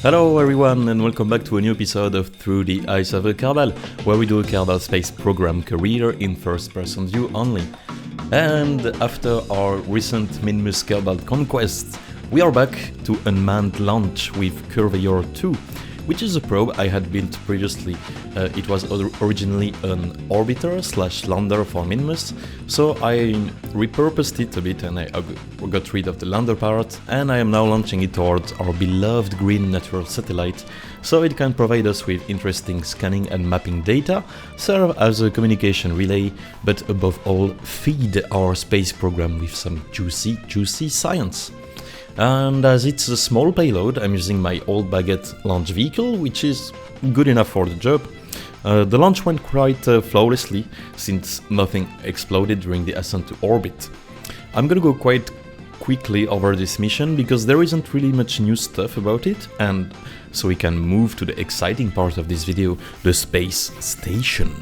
Hello everyone and welcome back to a new episode of Through the Eyes of a Kerbal, where we do a Kerbal Space Program career in first-person view only. And after our recent Minmus Kerbal conquest, we are back to unmanned launch with Kurveyor 2, which is a probe I had built previously. It was originally an orbiter/lander for Minmus, so I repurposed it a bit and I got rid of the lander part, and I am now launching it towards our beloved green natural satellite, so it can provide us with interesting scanning and mapping data, serve as a communication relay, but above all, feed our space program with some juicy science. And as it's a small payload, I'm using my old baguette launch vehicle, which is good enough for the job. The launch went quite flawlessly, since nothing exploded during the ascent to orbit. I'm gonna go quite quickly over this mission, because there isn't really much new stuff about it, and so we can move to the exciting part of this video, the space station.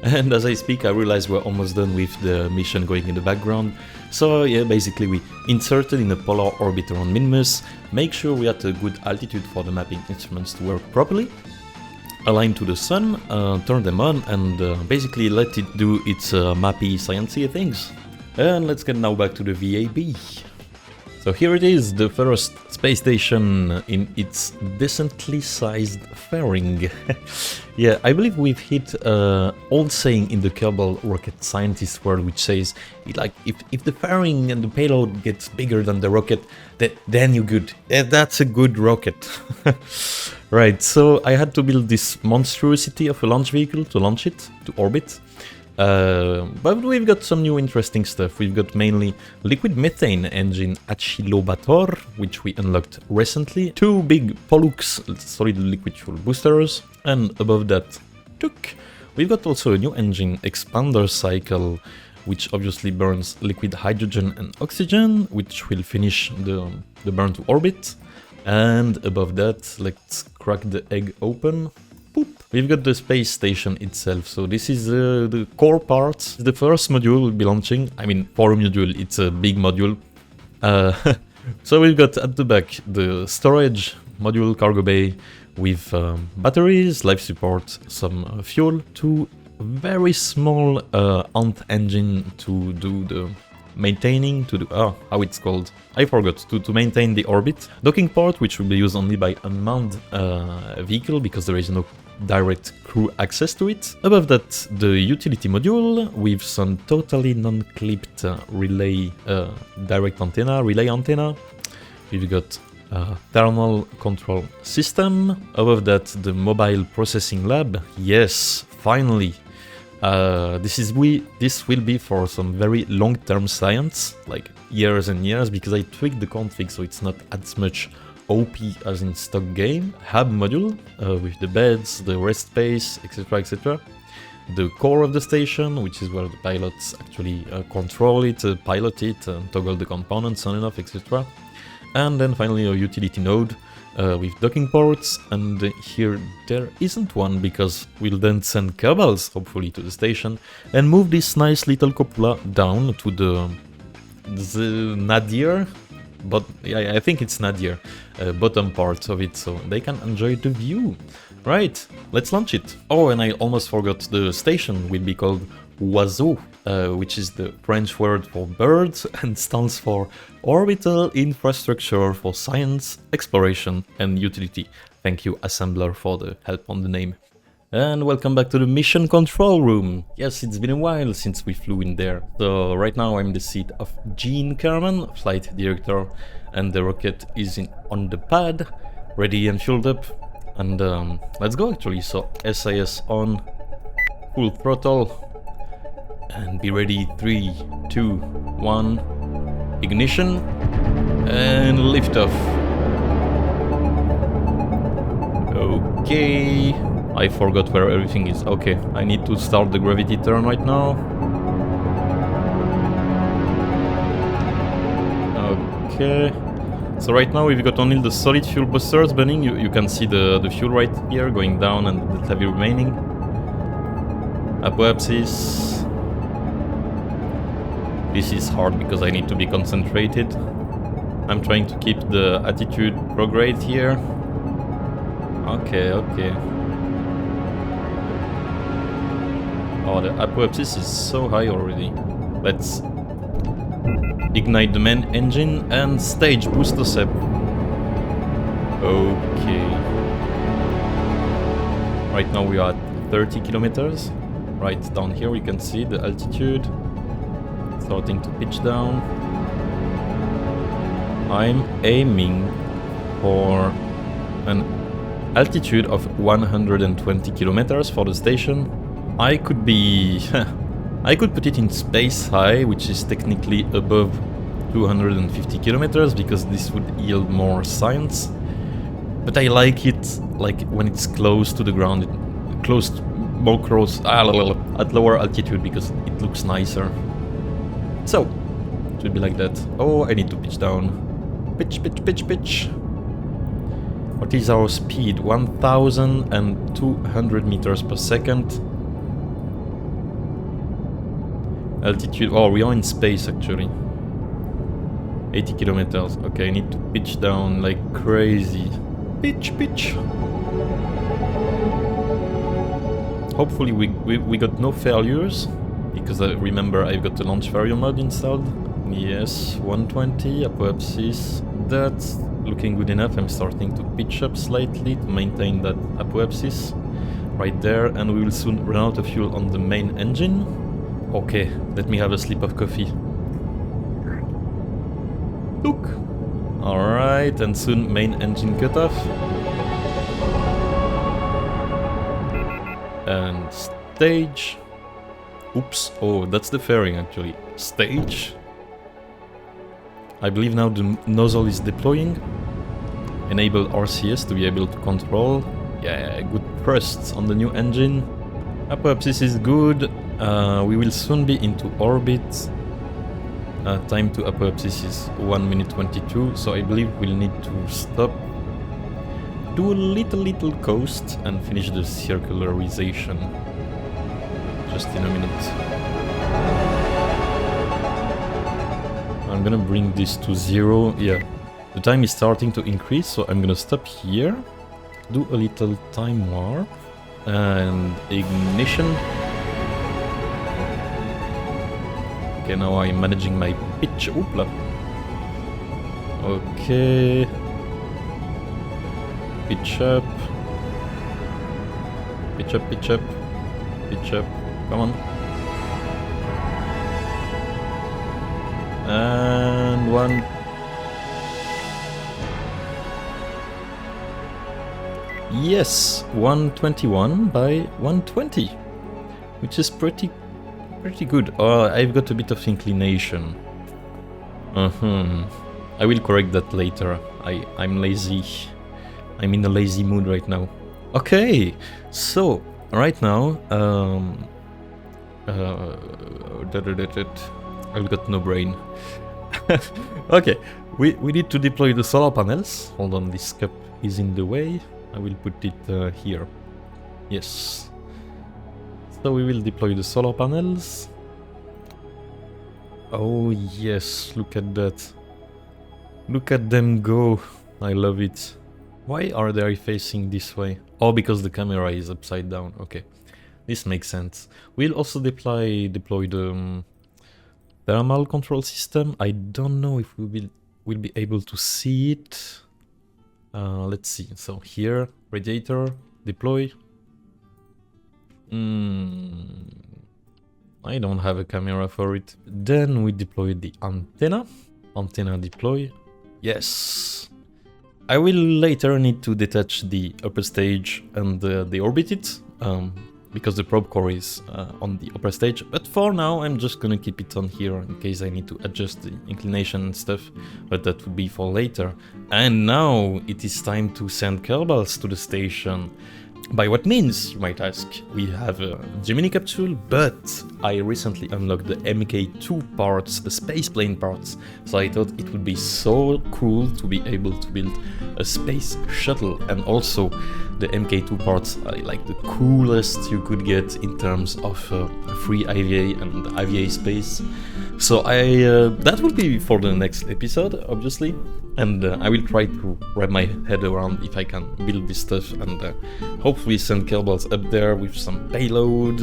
And as I speak, I realize we're almost done with the mission going in the background. So yeah, basically we inserted in a polar orbiter on Minmus, make sure we had a good altitude for the mapping instruments to work properly, align to the sun, turn them on, and basically let it do its mappy, sciencey things. And let's get now back to the VAB. So here it is, the first space station in its decently sized fairing. Yeah, I believe we've hit old saying in the Kerbal rocket scientist world, which says, like, if the fairing and the payload gets bigger than the rocket, then you're good. That's a good rocket. Right, so I had to build this monstrosity of a launch vehicle to launch it to orbit. But we've got some new interesting stuff. We've got mainly liquid methane engine Achillobator, which we unlocked recently, two big Pollux solid liquid fuel boosters, and above that, we've got also a new engine expander cycle, which obviously burns liquid hydrogen and oxygen, which will finish the burn to orbit. And above that, let's crack the egg open. Boop. We've got the space station itself, so this is the core part. The first module we'll be launching. I mean, for a module, it's a big module. So we've got at the back the storage module cargo bay with batteries, life support, some fuel, two very small ant engine to do the maintaining, to do, how it's called, I forgot, to maintain the orbit. Docking port, which will be used only by unmanned vehicle, because there is no direct crew access to it. Above that, the utility module with some totally non-clipped relay relay antenna. We've got thermal control system. Above that, the mobile processing lab. Yes, finally. This will be for some very long-term science, like years and years, because I tweaked the config so it's not as much OP as in stock game. Hub module with the beds, the rest space, etc, etc. The core of the station, which is where the pilots actually control it, pilot it, toggle the components on and off, etc. And then finally a utility node with docking ports, and here there isn't one, because we'll then send Kerbals, hopefully, to the station, and move this nice little cupola down to the nadir, but yeah, I think it's nadir, bottom part of it, so they can enjoy the view. Right, let's launch it. Oh, and I almost forgot, the station will be called Oiseau, which is the French word for birds and stands for Orbital Infrastructure for Science, Exploration and Utility. Thank you, Assembler, for the help on the name. And welcome back to the mission control room. Yes, it's been a while since we flew in there. So right now I'm in the seat of Gene Kerman, flight director, and the rocket is on the pad, ready and fueled up. And let's go actually. So SIS on, full throttle. And be ready, 3, 2, 1, ignition, and liftoff. Okay, I forgot where everything is. Okay, I need to start the gravity turn right now. Okay, so right now we've got only the solid fuel boosters burning. You can see the fuel right here going down and the heavy remaining. Apoapsis. This is hard because I need to be concentrated. I'm trying to keep the attitude prograde here. Okay, okay. Oh, the apoapsis is so high already. Let's ignite the main engine and stage booster up. Okay. Right now we are at 30 kilometers. Right down here we can see the altitude starting to pitch down. I'm aiming for an altitude of 120 kilometers for the station. I could be... I could put it in space high, which is technically above 250 kilometers, because this would yield more science. But I like it like when it's close to the ground, more close at lower altitude, because it looks nicer. So, it should be like that. Oh, I need to pitch down. Pitch, pitch, pitch, pitch. What is our speed? 1,200 meters per second. Altitude, oh, we are in space actually. 80 kilometers. Okay, I need to pitch down like crazy. Pitch, pitch. Hopefully we got no failures, because I remember I've got the launch failure mode installed. Yes, 120, apoapsis. That's looking good enough. I'm starting to pitch up slightly to maintain that apoapsis right there, and we will soon run out of fuel on the main engine. Okay, let me have a sip of coffee. Look! Alright, and soon main engine cutoff. And stage. Oops, oh, that's the fairing actually. Stage. I believe now the nozzle is deploying. Enable RCS to be able to control. Yeah, good thrusts on the new engine. Apoapsis is good. We will soon be into orbit. Time to apoapsis is 1 minute 22, so I believe we'll need to stop, do a little coast, and finish the circularization. Just in a minute. I'm gonna bring this to 0. Yeah, the time is starting to increase, so I'm gonna stop here, do a little time warp, and ignition. Okay, now I'm managing my pitch. Oopla. Okay. Pitch up. Pitch up, pitch up. Pitch up. Come on. And one. Yes, 121 by 120, which is pretty good. I've got a bit of inclination. I will correct that later. I'm lazy. I'm in a lazy mood right now. Okay, so right now, I've got no brain. Okay, we need to deploy the solar panels. Hold on, this cup is in the way. I will put it here. Yes. So we will deploy the solar panels. Oh yes, look at that. Look at them go. I love it. Why are they facing this way? Oh, because the camera is upside down. Okay, this makes sense. We'll also deploy the thermal control system. I don't know if we'll be able to see it. Let's see. So here, radiator, deploy. I don't have a camera for it. Then we deploy the antenna. Antenna deploy. Yes. I will later need to detach the upper stage and the orbit it, because the probe core is on the upper stage. But for now, I'm just gonna keep it on here in case I need to adjust the inclination and stuff. But that would be for later. And now it is time to send Kerbals to the station. By what means, you might ask? We have a Gemini capsule, but I recently unlocked the MK2 parts, the spaceplane parts, so I thought it would be so cool to be able to build a space shuttle, and also the MK2 parts are like the coolest you could get in terms of free IVA and IVA space. So that will be for the next episode, obviously. And I will try to wrap my head around if I can build this stuff and hopefully send Kerbals up there with some payload,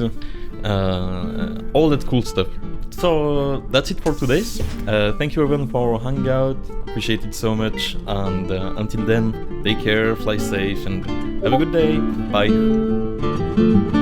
all that cool stuff. So that's it for today. Thank you everyone for hanging out, appreciate it so much, and until then, take care, fly safe, and have a good day. Bye.